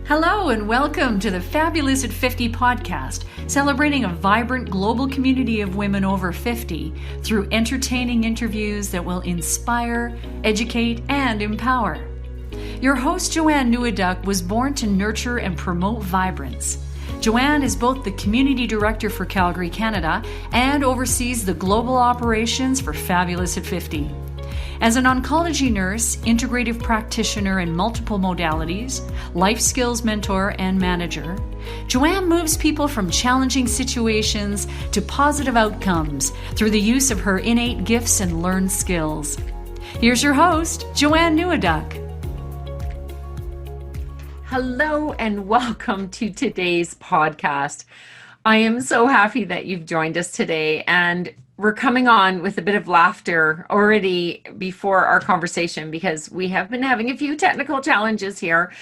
Hello and welcome to the Fabulous at 50 podcast, celebrating a vibrant global community of women over 50 through entertaining interviews that will inspire, educate, and empower. Your host, Joanne was born to nurture and promote vibrance. Joanne is both the Community Director for Calgary, Canada, and oversees the global operations for Fabulous at 50. As an oncology nurse, integrative practitioner in multiple modalities, life skills mentor, and manager, Joanne moves people from challenging situations to positive outcomes through the use of her innate gifts and learned skills. Here's your host, Joanne Neweduk. Hello and welcome to today's podcast. I am so happy that you've joined us today, and we're coming on with a bit of laughter already before our conversation because we have been having a few technical challenges here,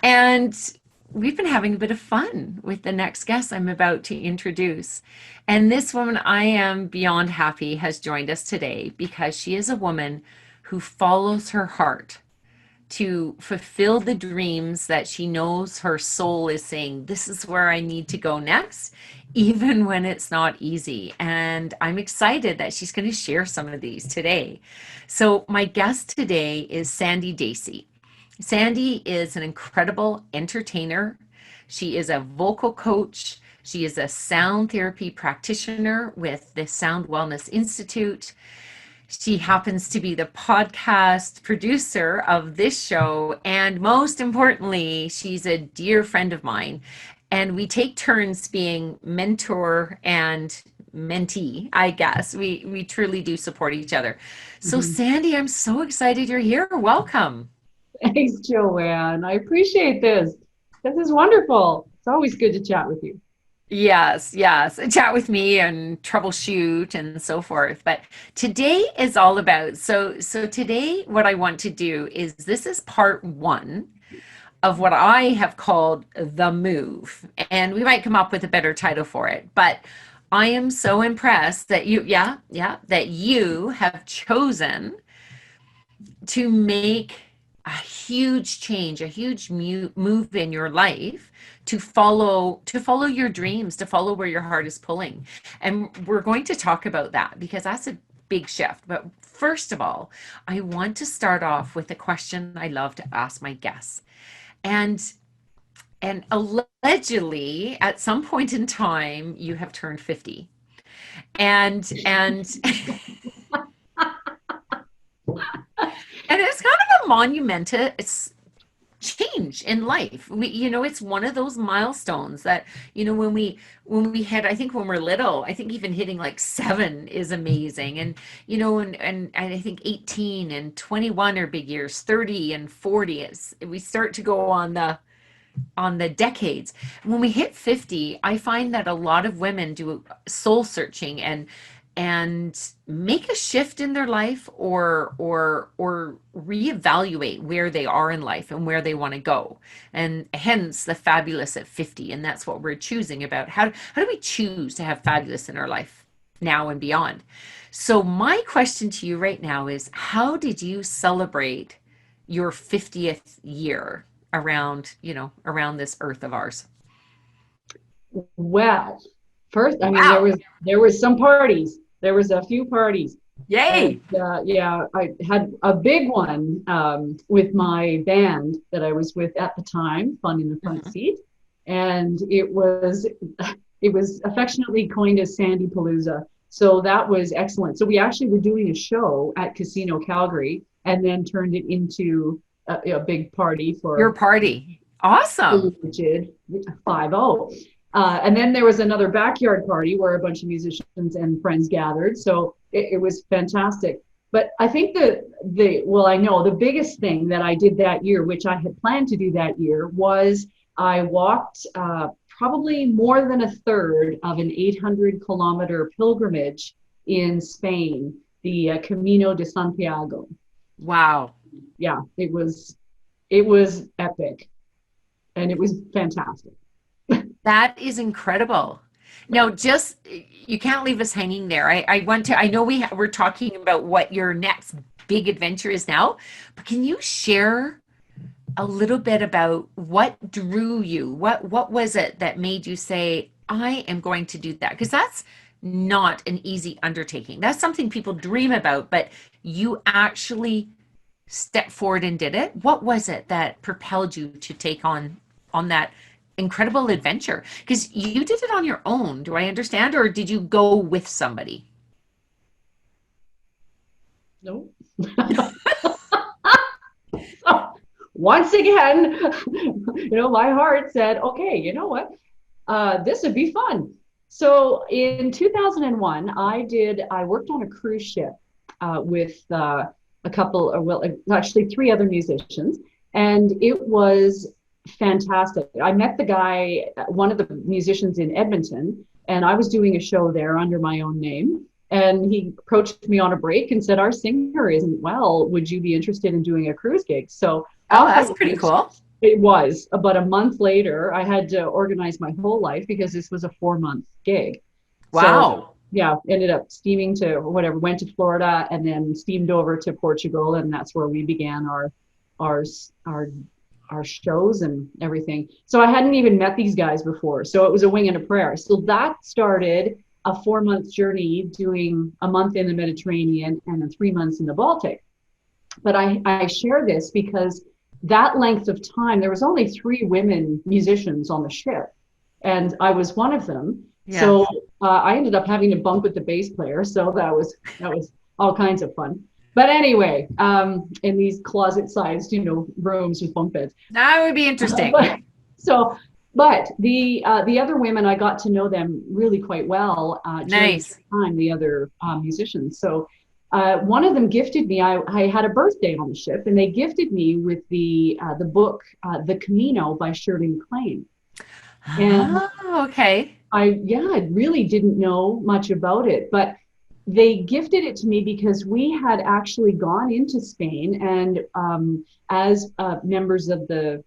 and we've been having a bit of fun with the next guest I'm about to introduce. And this woman, I am beyond happy, has joined us today because she is a woman who follows her heart to fulfill the dreams that she knows her soul is saying, this is where I need to go next, even when it's not easy. And I'm excited that she's going to share some of these today. So my guest today is Sandy Dacey. Sandy is an incredible entertainer. She is a vocal coach. She is a sound therapy practitioner with the Sound Wellness Institute. She happens to be the podcast producer of this show. And most importantly, she's a dear friend of mine. And we take turns being mentor and mentee, I guess. We truly do support each other. So Sandy, I'm so excited you're here. Welcome. Thanks, Joanne. I appreciate this. This is wonderful. It's always good to chat with you. Yes. Chat with me and troubleshoot and so forth. But today is all about, so today what I want to do is, this is part one of what I have called the move. And we might come up with a better title for it. But I am so impressed that that you have chosen to make a huge change, a huge move in your life to follow your dreams, to follow where your heart is pulling. And we're going to talk about that because that's a big shift. But first of all, I want to start off with a question I love to ask my guests. And allegedly, at some point in time, you have turned 50. And and it's kind of a monumentous change in life. It's one of those milestones that, when we hit, I think when we're little, I think even hitting like 7 is amazing. And, and I think 18 and 21 are big years, 30 and 40 we start to go on the decades. When we hit 50, I find that a lot of women do soul searching and make a shift in their life or reevaluate where they are in life and where they want to go. And hence the fabulous at 50. And that's what we're choosing about. How do we choose to have fabulous in our life now and beyond? So my question to you right now is, how did you celebrate your 50th year around this earth of ours? Well, first, there was some parties. There was a few parties. Yay! And, I had a big one with my band that I was with at the time, Fun in the Front Seat, and it was affectionately coined as Sandy Palooza. So that was excellent. So we actually were doing a show at Casino Calgary, and then turned it into a big party for your party. Awesome. 5-0. And then there was another backyard party where a bunch of musicians and friends gathered. So it was fantastic. But I think the biggest thing that I did that year, which I had planned to do that year, was I walked probably more than a third of an 800-kilometer pilgrimage in Spain, the Camino de Santiago. Wow. Yeah, it was epic, and it was fantastic. That is incredible. Now, you can't leave us hanging there. I know we're talking about what your next big adventure is now, but can you share a little bit about what drew you? What was it that made you say, I am going to do that? Because that's not an easy undertaking. That's something people dream about, but you actually stepped forward and did it. What was it that propelled you to take on that incredible adventure? Because you did it on your own, do I understand? Or did you go with somebody? No. Once again, my heart said, okay, you know what? This would be fun. So in 2001, I worked on a cruise ship with a couple, actually three other musicians, and it was fantastic. I met the guy, one of the musicians in Edmonton, and I was doing a show there under my own name. And he approached me on a break and said, our singer isn't well. Would you be interested in doing a cruise gig? So that's pretty cool. It was. About a month later, I had to organize my whole life because this was a 4-month gig. Wow. So, yeah, ended up steaming to whatever, went to Florida and then steamed over to Portugal. And that's where we began our shows and everything. So I hadn't even met these guys before. So it was a wing and a prayer. So that started a 4-month journey, doing a month in the Mediterranean and then 3 months in the Baltic. But I share this because that length of time, there was only 3 women musicians on the ship, and I was one of them. Yeah. So I ended up having to bunk with the bass player. So that was all kinds of fun. But anyway, in these closet-sized, rooms with bunk beds. That would be interesting. But the other women, I got to know them really quite well during the time, the other musicians. So one of them gifted me, I had a birthday on the ship, and they gifted me with the book, The Camino by Shirley MacLaine. And okay. I really didn't know much about it, but they gifted it to me because we had actually gone into Spain, and as members of the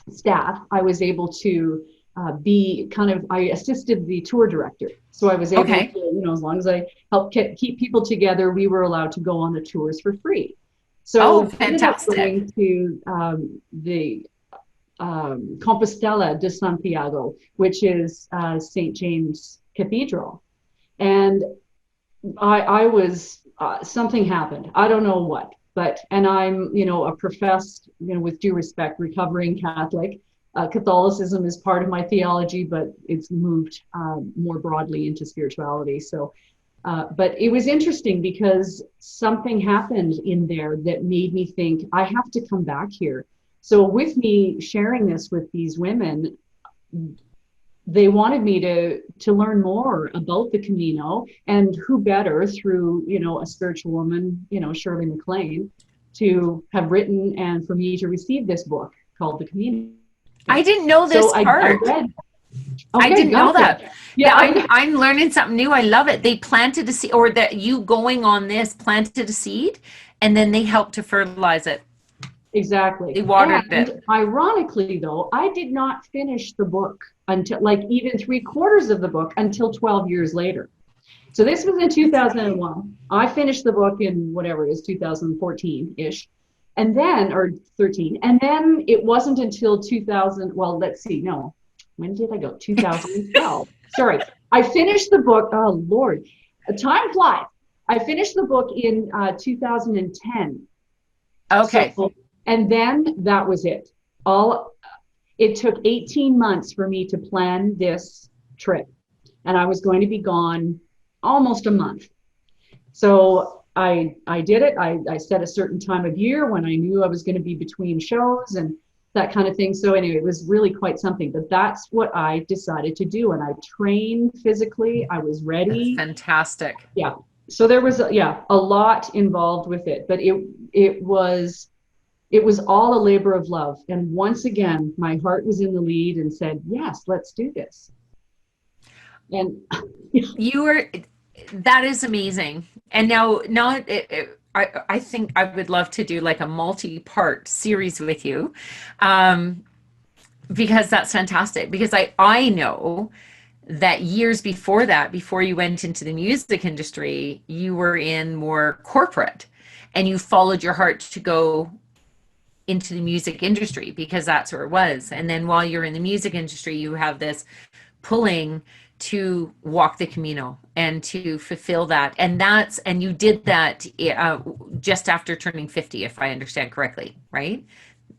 staff, I was able to I assisted the tour director. So I was able to, as long as I helped keep people together, we were allowed to go on the tours for free. So fantastic. I ended up going to the Compostela de Santiago, which is St. James Cathedral. And I was, something happened. I don't know what. And I'm, a professed, with due respect, recovering Catholic. Catholicism is part of my theology, but it's moved more broadly into spirituality. So, but it was interesting because something happened in there that made me think, I have to come back here. So with me sharing this with these women, they wanted me to learn more about the Camino, and who better through, a spiritual woman, Shirley MacLaine, to have written and for me to receive this book called The Camino. I didn't know this part. I didn't know that. Yeah, I'm learning something new. I love it. They planted a seed, or that you going on this planted a seed, and then they helped to fertilize it. Exactly. They watered it. Ironically, though, I did not finish the book until even 3/4 of the book until 12 years later. So this was in 2001. I finished the book in whatever it is, 2014-ish. And then, or 13. And then it wasn't until 2000. Well, let's see. No, when did I go? 2012. Sorry. I finished the book. Oh, Lord. Time flies. I finished the book in 2010. Okay. So, and then that was it. It took 18 months for me to plan this trip. And I was going to be gone almost a month. So I did it. I set a certain time of year when I knew I was going to be between shows and that kind of thing. So anyway, it was really quite something, but that's what I decided to do. And I trained physically. I was ready. That's fantastic. Yeah. So there was, a lot involved with it, but it was all a labor of love. And once again, my heart was in the lead and said, yes, let's do this. And that is amazing. And now I think I would love to do like a multi-part series with you, because that's fantastic. Because I know that years before that, before you went into the music industry, you were in more corporate, and you followed your heart to go into the music industry because that's where it was. And then while you're in the music industry, you have this pulling to walk the Camino and to fulfill that. And you did that just after turning 50, if I understand correctly, right?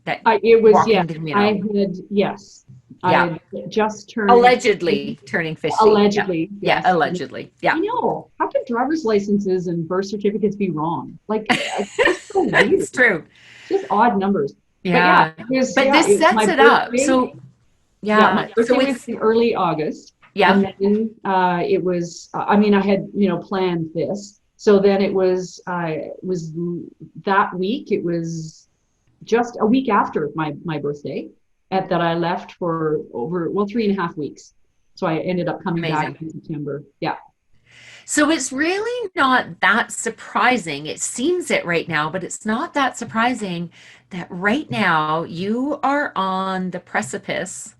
That It was, yeah, walking the Camino. yes. Yeah. I had just turned. Allegedly turning 50. Allegedly. Yeah. Yes. Yeah, allegedly. Yeah. I know. How can driver's licenses and birth certificates be wrong? Like, it's just so weird. It's true. Just odd numbers. Yeah. But yeah, But this sets it up. So, my birthday was in early August. Yeah. And then it was, I had, planned this. So then it was that week, it was just a week after my birthday that I left for over 3.5 weeks. So I ended up coming back in September. Yeah. So it's really not that surprising. It seems it right now, but it's not that surprising that right now you are on the precipice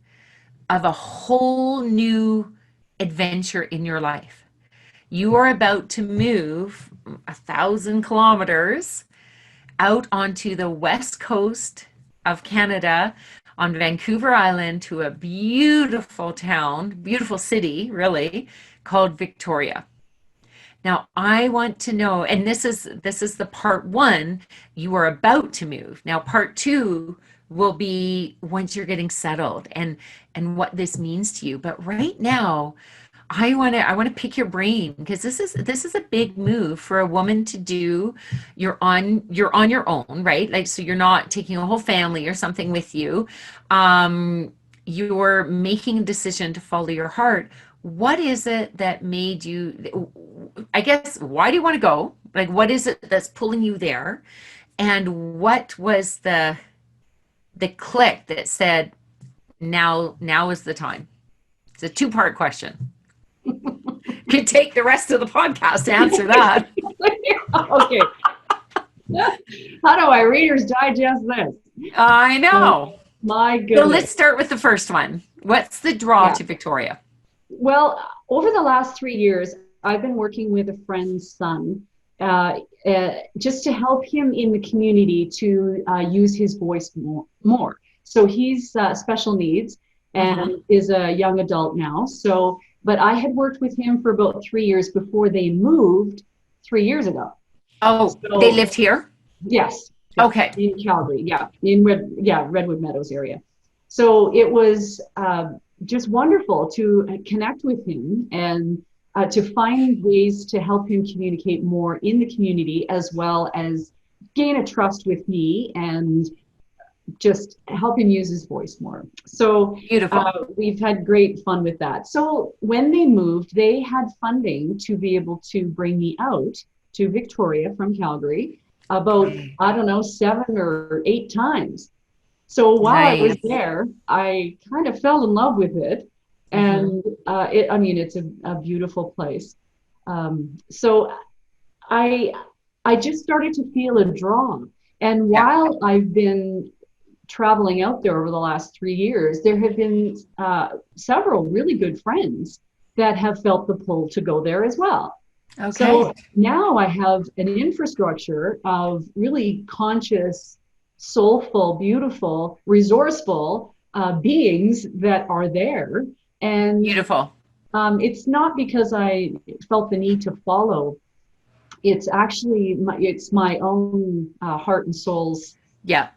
of a whole new adventure in your life. You are about to move 1,000 kilometers out onto the west coast of Canada on Vancouver Island to a beautiful town, beautiful city, really, called Victoria. Now, I want to know, and this is the part one, you are about to move. Now, part two will be once you're getting settled and what this means to you. But right now, I want to pick your brain because this is a big move for a woman to do. You're on your own, right? Like, so you're not taking a whole family or something with you. You're making a decision to follow your heart. What is it that made you, I guess, why do you want to go? Like, what is it that's pulling you there? And what was the click that said, now is the time? It's a two-part question. Could take the rest of the podcast to answer that. Okay. How do our readers digest this? I know. My goodness. So let's start with the first one. What's the draw to Victoria? Well, over the last 3 years, I've been working with a friend's son just to help him in the community to use his voice more. So he's special needs and is a young adult now. So, but I had worked with him for about 3 years before they moved 3 years ago. Oh, so, they lived here? Yes. Okay. In Calgary, in Redwood Meadows area. So it was just wonderful to connect with him and to find ways to help him communicate more in the community, as well as gain a trust with me and just help him use his voice more. So beautiful. We've had great fun with that. So when they moved, they had funding to be able to bring me out to Victoria from Calgary about, 7 or 8 times. So while I was there, I kind of fell in love with it. And it's a beautiful place. So I just started to feel a draw. And while I've been traveling out there over the last 3 years, there have been several really good friends that have felt the pull to go there as well. Okay. So now I have an infrastructure of really conscious, soulful, beautiful, resourceful beings that are there. And beautiful. It's not because I felt the need to follow. It's actually my own heart and soul's. Yeah.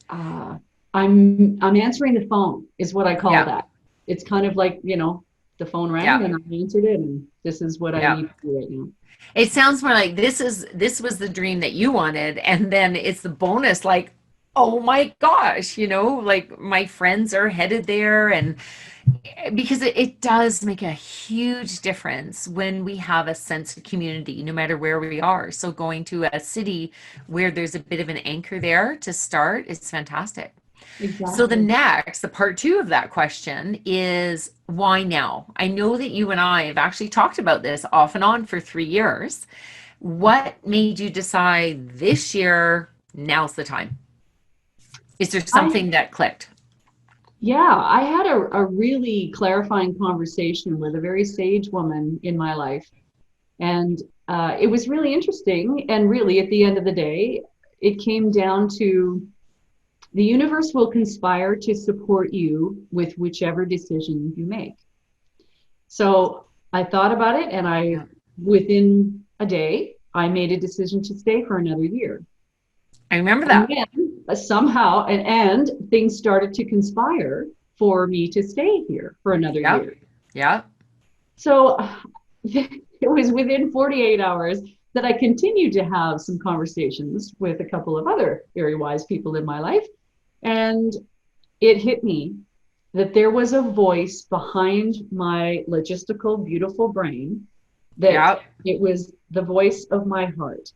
I'm answering the phone is what I call that. It's kind of like, the phone rang and I answered it, and this is what I need to do right now. It sounds more like this was the dream that you wanted, and then it's the bonus, like, oh my gosh, like my friends are headed there, and because it does make a huge difference when we have a sense of community, no matter where we are. So going to a city where there's a bit of an anchor there to start is fantastic. Exactly. So the part two of that question is, why now? I know that you and I have actually talked about this off and on for 3 years. What made you decide this year, now's the time? Is there something that clicked? Yeah, I had a really clarifying conversation with a very sage woman in my life. And it was really interesting. And really, at the end of the day, it came down to the universe will conspire to support you with whichever decision you make. So I thought about it, and within a day, I made a decision to stay for another year. I remember And that. then somehow, and things started to conspire for me to stay here for another year. Yeah. So it was within 48 hours that I continued to have some conversations with a couple of other very wise people in my life. And it hit me that there was a voice behind my logistical, beautiful brain, that it was the voice of my heart.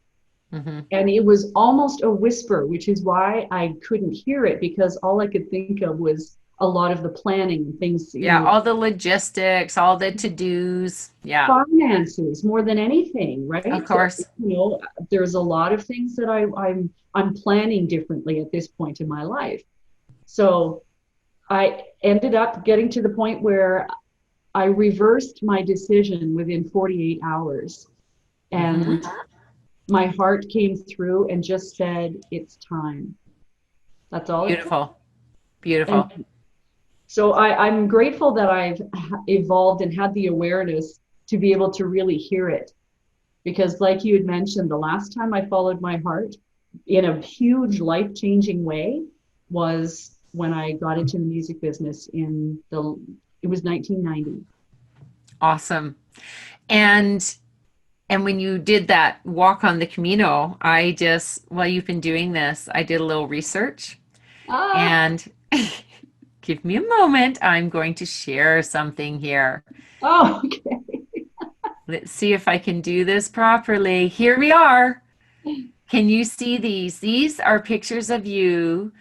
Mm-hmm. And it was almost a whisper, which is why I couldn't hear it, because all I could think of was a lot of the planning and things. All the logistics, all the to-dos. Yeah. Finances more than anything, right? Of course. There's a lot of things that I'm planning differently at this point in my life. So I ended up getting to the point where I reversed my decision within 48 hours. And my heart came through and just said, it's time. That's all. Beautiful. And so I'm grateful that I've evolved and had the awareness to be able to really hear it. Because like you had mentioned, the last time I followed my heart in a huge life-changing way was when I got into the music business it was 1990. Awesome. And when you did that walk on the Camino, while you've been doing this, I did a little research. And give me a moment. I'm going to share something here. Oh, okay. Let's see if I can do this properly. Here we are. Can you see these? These are pictures of you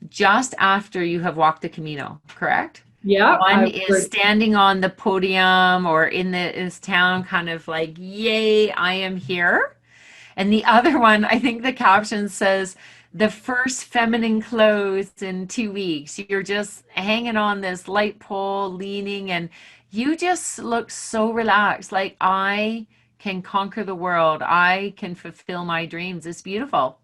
just after you have walked the Camino, correct? Yeah. One is standing on the podium or in this town, kind of like, yay, I am here. And the other one, I think the caption says, the first feminine clothes in 2 weeks. You're just hanging on this light pole, leaning, and you just look so relaxed. Like, I can conquer the world. I can fulfill my dreams. It's beautiful.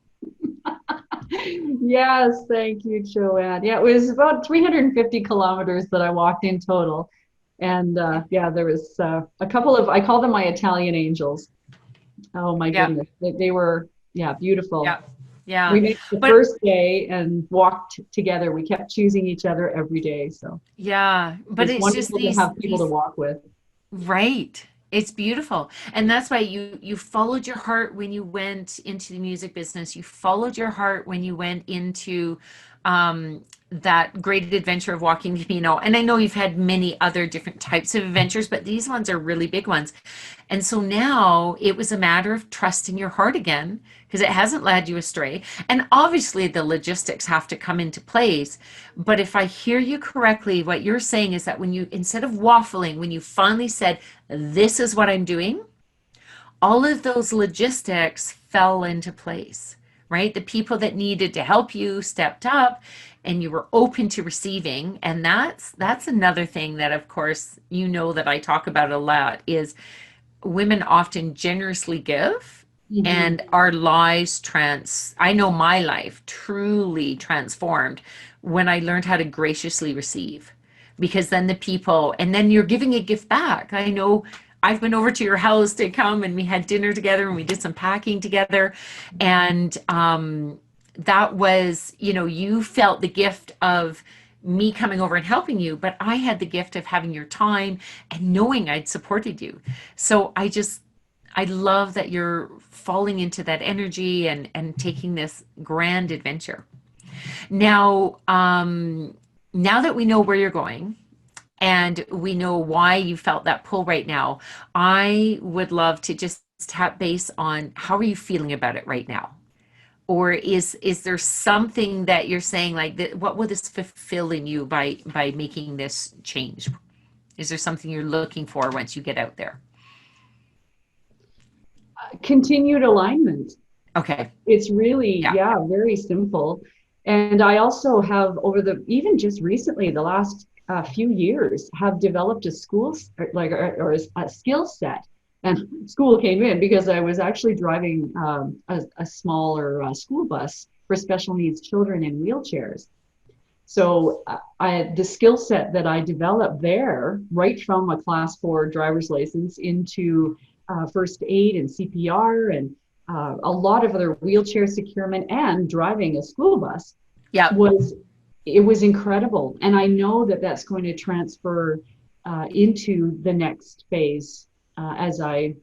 Yes, thank you, Joanne. Yeah, it was about 350 kilometers that I walked in total. And there was a couple of, I call them my Italian angels. Oh my goodness. They were, beautiful. Yeah. We made the first day and walked together. We kept choosing each other every day. So but it's wonderful just to have people to walk with. Right. It's beautiful. And that's why you followed your heart when you went into the music business. You followed your heart when you went into that great adventure of walking the Camino. And I know you've had many other different types of adventures, but these ones are really big ones. And so now it was a matter of trusting your heart again, because it hasn't led you astray. And obviously the logistics have to come into place. But if I hear you correctly, what you're saying is that when you, instead of waffling, when you finally said, this is what I'm doing, all of those logistics fell into place, right? The people that needed to help you stepped up, and you were open to receiving. And that's another thing that, of course, that I talk about a lot, is women often generously give, and our lives I know my life truly transformed when I learned how to graciously receive, because then and then you're giving a gift back. I know I've been over to your house to come, and we had dinner together and we did some packing together. And that was, you felt the gift of me coming over and helping you, but I had the gift of having your time and knowing I'd supported you. So I love that you're falling into that energy and taking this grand adventure. Now, now that we know where you're going, and we know why you felt that pull right now, I would love to just tap base on, how are you feeling about it right now? Or is there something that you're saying, like, what will this fulfill in you by making this change? Is there something you're looking for once you get out there? Continued alignment. Okay. It's really, very simple. And I also have, even just recently, the last few years, have developed a skill set. And school came in because I was actually driving a smaller school bus for special needs children in wheelchairs. So the skill set that I developed there, right from a class 4 driver's license into first aid and CPR and a lot of other wheelchair securement and driving a school bus, it was incredible. And I know that that's going to transfer into the next phase as I,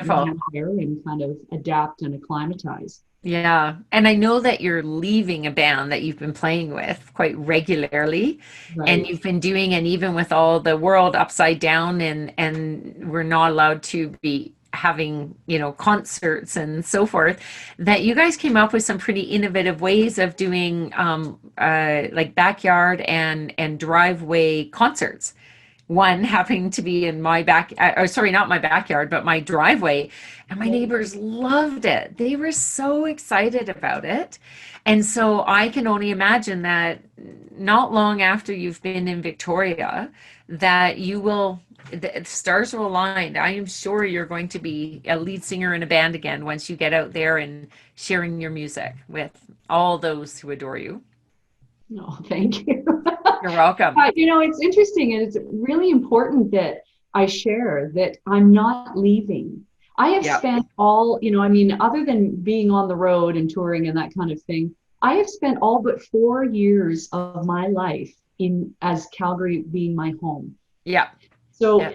higher and kind of adapt and acclimatize. Yeah. And I know that you're leaving a band that you've been playing with quite regularly. Right. And you've been doing, and even with all the world upside down and we're not allowed to be having, concerts and so forth, that you guys came up with some pretty innovative ways of doing like backyard and driveway concerts. One happening to be in my not my backyard, but my driveway. And my neighbors loved it. They were so excited about it. And so I can only imagine that not long after you've been in Victoria, that the stars will align. I am sure you're going to be a lead singer in a band again once you get out there and sharing your music with all those who adore you. No, thank you. You're welcome. It's interesting, and it's really important that I share that I'm not leaving. I have spent other than being on the road and touring and that kind of thing, I have spent all but 4 years of my life as Calgary being my home. Yeah. So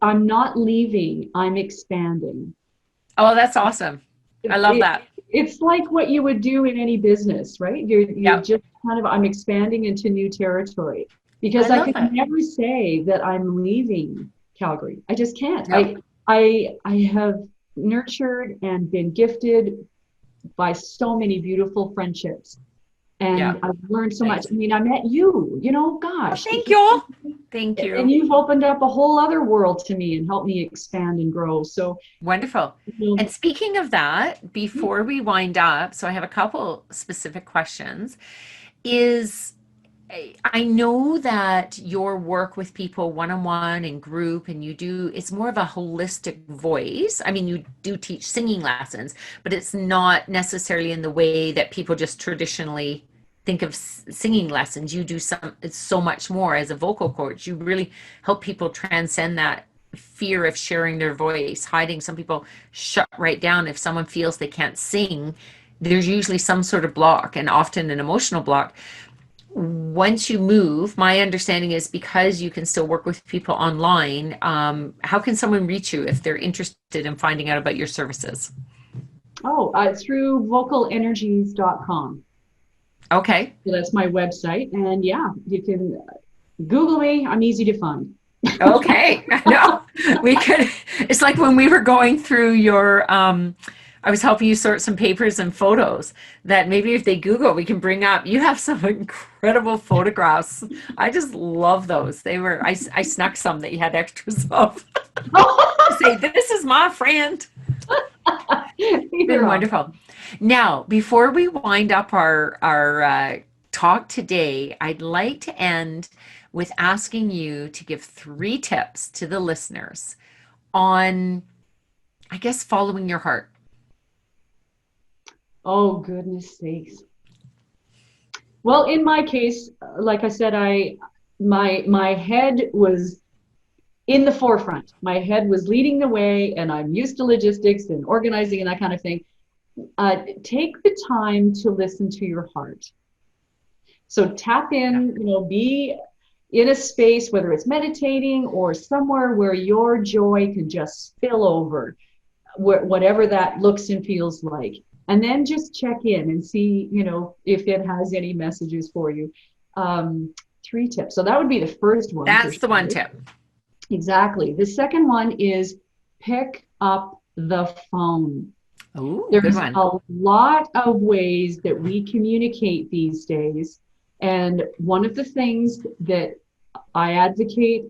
I'm not leaving, I'm expanding. Oh, that's awesome. I love that. It's like what you would do in any business, right? You're just I'm expanding into new territory, because I could never say that I'm leaving Calgary. I just can't. Yep. I have nurtured and been gifted by so many beautiful friendships. And I've learned so much. I mean, I met you, gosh. Thank you. Thank you. And you've opened up a whole other world to me and helped me expand and grow. So wonderful. And speaking of that, before we wind up, so I have a couple specific questions. I know that your work with people one-on-one and group, and it's more of a holistic voice. I mean, you do teach singing lessons, but it's not necessarily in the way that people just traditionally think of singing lessons. You do it's so much more as a vocal coach. You really help people transcend that fear of sharing their voice, hiding. Some people shut right down if someone feels they can't sing. There's usually some sort of block, and often an emotional block. Once you move, my understanding is, because you can still work with people online, how can someone reach you if they're interested in finding out about your services? Through vocalenergies.com. Okay. So that's my website. And you can Google me. I'm easy to find. Okay. No, it's like when we were going through your, I was helping you sort some papers and photos, that maybe if they Google, we can bring up, you have some incredible photographs. I just love those. I snuck some that you had extras of. Say, this is my friend. It's been wonderful. Now, before we wind up our talk today, I'd like to end with asking you to give 3 tips to the listeners on, I guess, following your heart. Oh, goodness sakes. Well, in my case, like I said, my head was in the forefront. My head was leading the way, and I'm used to logistics and organizing and that kind of thing. Take the time to listen to your heart. So tap in, be in a space, whether it's meditating or somewhere where your joy can just spill over, whatever that looks and feels like. And then just check in and see, if it has any messages for you. 3 tips. So that would be the first one. That's the one tip. Exactly. The second one is pick up the phone. Ooh, there's a lot of ways that we communicate these days. And one of the things that I advocate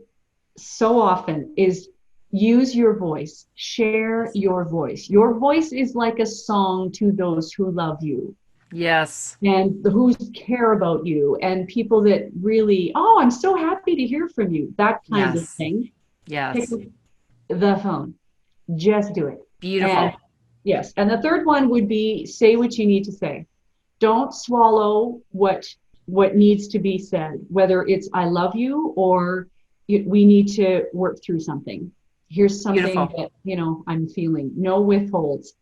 so often is use your voice, share your voice. Your voice is like a song to those who love you. Yes. And who care about you, and people that really, I'm so happy to hear from you. That kind of thing. Yes. Pick up the phone. Just do it. Beautiful. Yes. And the third one would be say what you need to say. don't swallow what needs to be said, whether it's I love you or we need to work through something. Here's something Beautiful. that, I'm feeling. No withholds.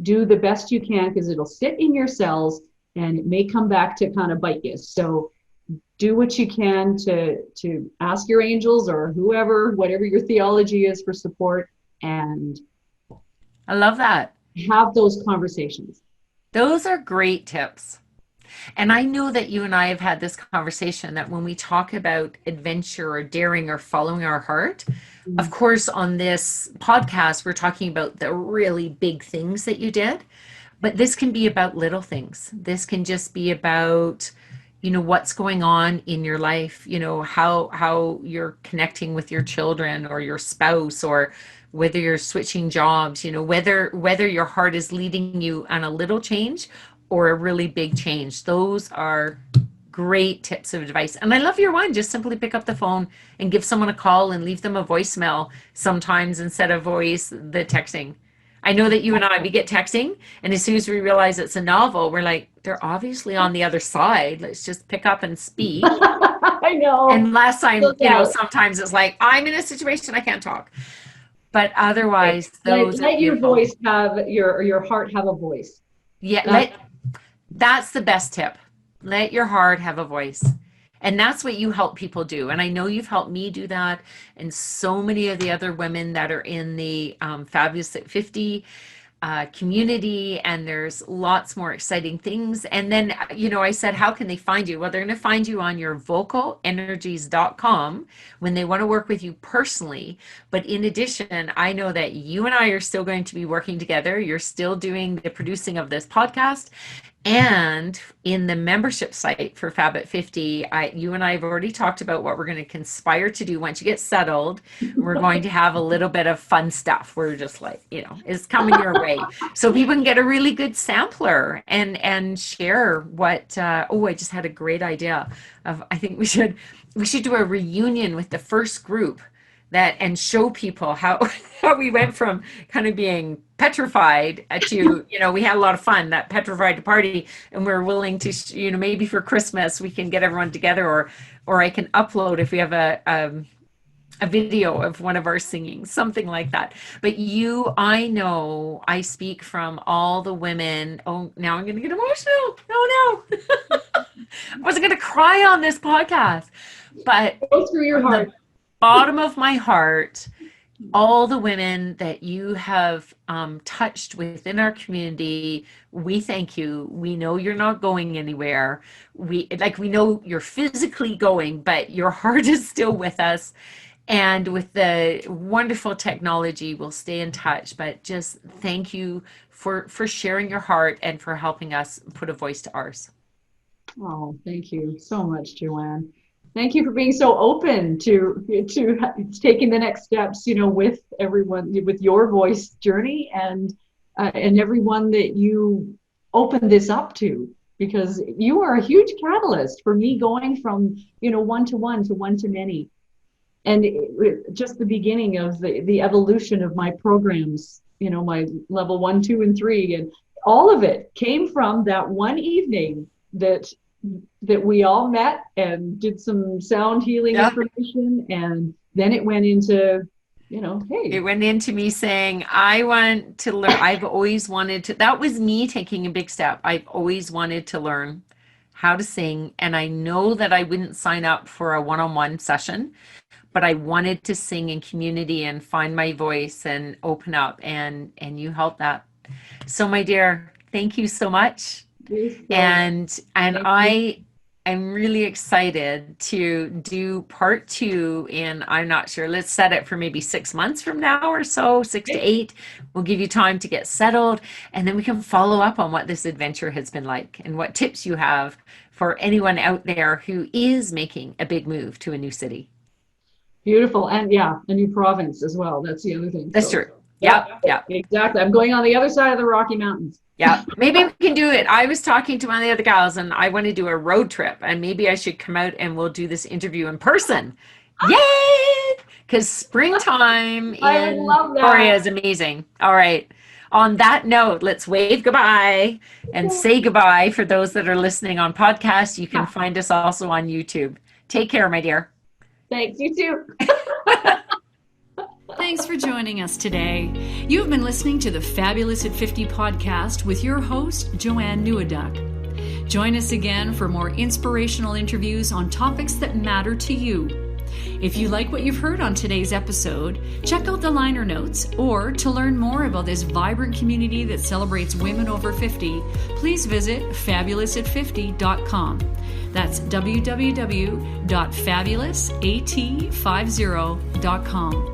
Do the best you can because it'll sit in your cells and it may come back to kind of bite you. So do what you can to ask your angels or whoever, whatever your theology is, for support, and I love that. have those conversations. Those are great tips. And I know that you and I have had this conversation that when we talk about adventure or daring or following our heart, of course, on this podcast, we're talking about the really big things that you did, but this can be about little things. This can just be about, what's going on in your life, how you're connecting with your children or your spouse, or whether you're switching jobs, whether your heart is leading you on a little change or a really big change. Those are great tips of advice. And I love your one. Just simply pick up the phone and give someone a call and leave them a voicemail sometimes instead of the texting. I know that you and I, we get texting, and as soon as we realize it's a novel, we're like, they're obviously on the other side. Let's just pick up and speak. I know. And last time, sometimes it's like, I'm in a situation I can't talk. But otherwise, those let your voice have your heart have a voice. Yeah, that's the best tip. Let your heart have a voice. And that's what you help people do. And I know you've helped me do that, and so many of the other women that are in the Fabulous at 50 community. And there's lots more exciting things. And then, I said, how can they find you? Well, they're going to find you on your vocalenergies.com when they want to work with you personally. But in addition, I know that you and I are still going to be working together. You're still doing the producing of this podcast. And in the membership site for Fab at 50, you and I have already talked about what we're going to conspire to do once you get settled. We're going to have a little bit of fun stuff. We're just like, it's coming your way. So people can get a really good sampler and share what, I just had a great idea of, I think we should do a reunion with the first group and show people how we went from kind of being petrified to, we had a lot of fun, that petrified party, and we're willing to, maybe for Christmas we can get everyone together, or I can upload if we have a video of one of our singing, something like that. But I know I speak from all the women. Oh, now I'm going to get emotional. Oh no. I wasn't going to cry on this podcast, but go through your heart. Bottom of my heart, all the women that you have touched within our community, we thank you. We know you're not going anywhere. We know you're physically going, but your heart is still with us. And with the wonderful technology, we'll stay in touch. But just thank you for sharing your heart and for helping us put a voice to ours. Oh, thank you so much, Joanne. Thank you for being so open to taking the next steps, with everyone, with your voice journey, and everyone that you open this up to, because you are a huge catalyst for me going from, one-to-one to one-to-many. And just the beginning of the evolution of my programs, my level 1, 2, and 3, and all of it came from that one evening that we all met and did some sound healing information, and then it went into, hey. It went into me saying, I want to learn. I've always wanted to, that was me taking a big step. I've always wanted to learn how to sing, and I know that I wouldn't sign up for a one-on-one session, but I wanted to sing in community and find my voice and open up, and you helped that. So my dear, thank you so much. And I'm really excited to do part 2 in, I'm not sure, let's set it for maybe 6 months from now or so, 6 to 8. We'll give you time to get settled, and then we can follow up on what this adventure has been like and what tips you have for anyone out there who is making a big move to a new city. Beautiful. And a new province as well. That's the other thing. That's true. Yeah. Exactly. I'm going on the other side of the Rocky Mountains. Yeah, maybe we can do it. I was talking to one of the other gals, and I want to do a road trip, and maybe I should come out and we'll do this interview in person. Yay! Because springtime in Victoria is amazing. All right. On that note, let's wave goodbye and say goodbye. For those that are listening on podcast, you can find us also on YouTube. Take care, my dear. Thanks, you too. Thanks for joining us today. You've been listening to the Fabulous at 50 podcast with your host, Joanne Neweduk. Join us again for more inspirational interviews on topics that matter to you. If you like what you've heard on today's episode, check out the liner notes, or to learn more about this vibrant community that celebrates women over 50, please visit fabulousat50.com. That's www.fabulousat50.com.